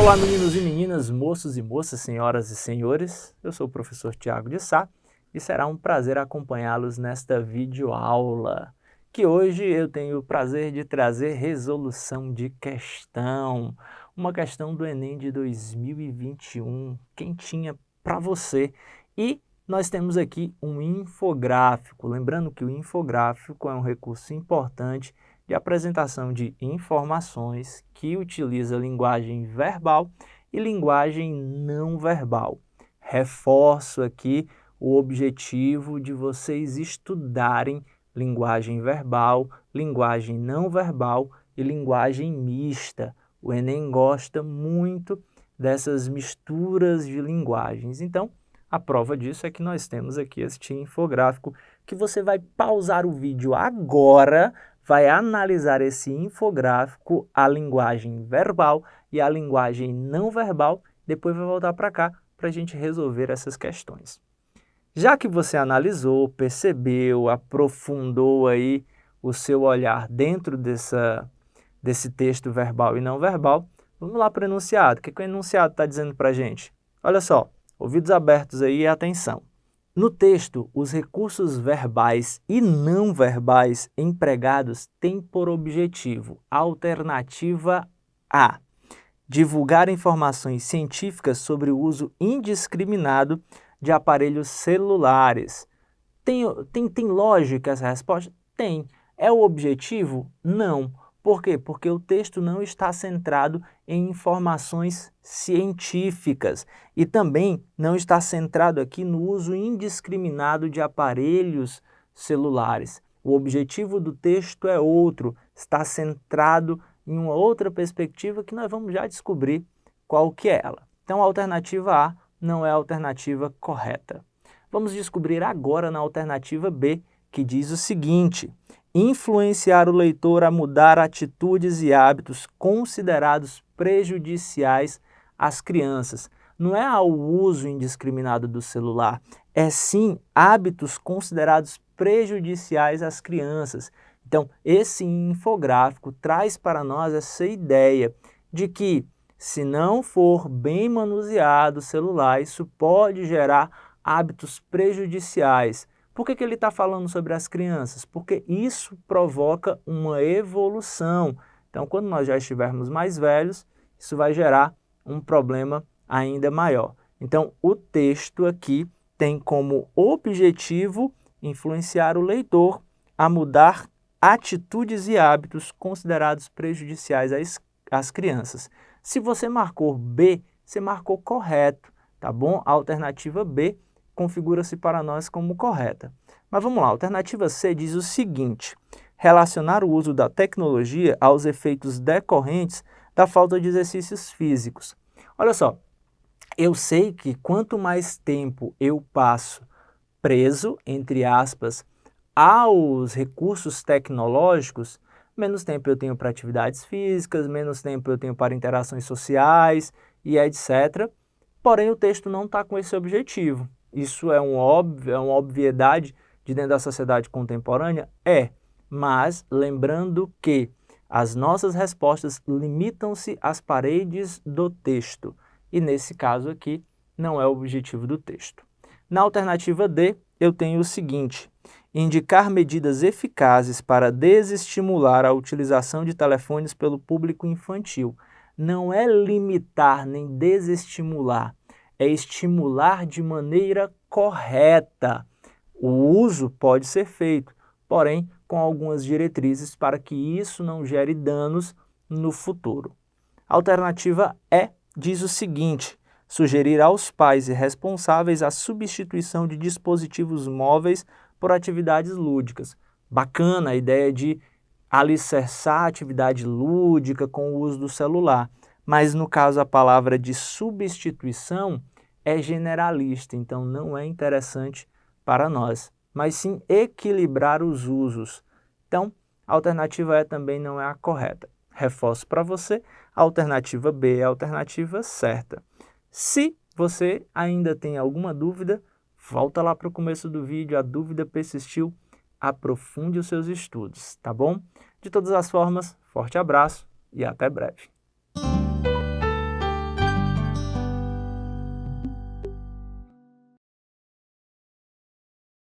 Olá, meninos e meninas, moços e moças, senhoras e senhores. Eu sou o professor Tiago de Sá e será um prazer acompanhá-los nesta videoaula, que hoje eu tenho o prazer de trazer resolução de questão, uma questão do Enem de 2021, quentinha para você. E nós temos aqui um infográfico, lembrando que o infográfico é um recurso importante de apresentação de informações que utiliza linguagem verbal e linguagem não verbal. Reforço aqui o objetivo de vocês estudarem linguagem verbal, linguagem não verbal e linguagem mista. O Enem gosta muito dessas misturas de linguagens. Então, a prova disso é que nós temos aqui este infográfico que você vai pausar o vídeo agora, vai analisar esse infográfico, a linguagem verbal e a linguagem não verbal, depois vai voltar para cá para a gente resolver essas questões. Já que você analisou, percebeu, aprofundou aí o seu olhar dentro desse texto verbal e não verbal, vamos lá para o enunciado. O que o enunciado está dizendo para a gente? Olha só, ouvidos abertos aí e atenção. No texto, os recursos verbais e não verbais empregados têm por objetivo, alternativa A, divulgar informações científicas sobre o uso indiscriminado de aparelhos celulares. Tem lógica essa resposta? Tem. É o objetivo? Não. Por quê? Porque o texto não está centrado em informações científicas e também não está centrado aqui no uso indiscriminado de aparelhos celulares. O objetivo do texto é outro, está centrado em uma outra perspectiva que nós vamos já descobrir qual que é ela. Então, a alternativa A não é a alternativa correta. Vamos descobrir agora na alternativa B, que diz o seguinte: influenciar o leitor a mudar atitudes e hábitos considerados prejudiciais às crianças. Não é ao uso indiscriminado do celular, é sim hábitos considerados prejudiciais às crianças. Então, esse infográfico traz para nós essa ideia de que, se não for bem manuseado o celular, isso pode gerar hábitos prejudiciais. Por que ele está falando sobre as crianças? Porque isso provoca uma evolução. Então, quando nós já estivermos mais velhos, isso vai gerar um problema ainda maior. Então, o texto aqui tem como objetivo influenciar o leitor a mudar atitudes e hábitos considerados prejudiciais às crianças. Se você marcou B, você marcou correto, tá bom? A alternativa B configura-se para nós como correta. Mas vamos lá, a alternativa C diz o seguinte: relacionar o uso da tecnologia aos efeitos decorrentes da falta de exercícios físicos. Olha só, eu sei que quanto mais tempo eu passo preso, entre aspas, aos recursos tecnológicos, menos tempo eu tenho para atividades físicas, menos tempo eu tenho para interações sociais e etc. Porém, o texto não está com esse objetivo. Isso é uma obviedade de dentro da sociedade contemporânea? É, mas lembrando que as nossas respostas limitam-se às paredes do texto. E nesse caso aqui, não é o objetivo do texto. Na alternativa D, eu tenho o seguinte: indicar medidas eficazes para desestimular a utilização de telefones pelo público infantil. Não é limitar nem desestimular, é estimular de maneira correta. O uso pode ser feito, porém com algumas diretrizes para que isso não gere danos no futuro. A alternativa E diz o seguinte: sugerir aos pais e responsáveis a substituição de dispositivos móveis por atividades lúdicas. Bacana a ideia de alicerçar a atividade lúdica com o uso do celular, mas no caso a palavra de substituição é generalista, então não é interessante para nós, mas sim equilibrar os usos. Então, a alternativa E também não é a correta. Reforço para você, a alternativa B é a alternativa certa. Se você ainda tem alguma dúvida, volta lá para o começo do vídeo, a dúvida persistiu, aprofunde os seus estudos, tá bom? De todas as formas, forte abraço e até breve.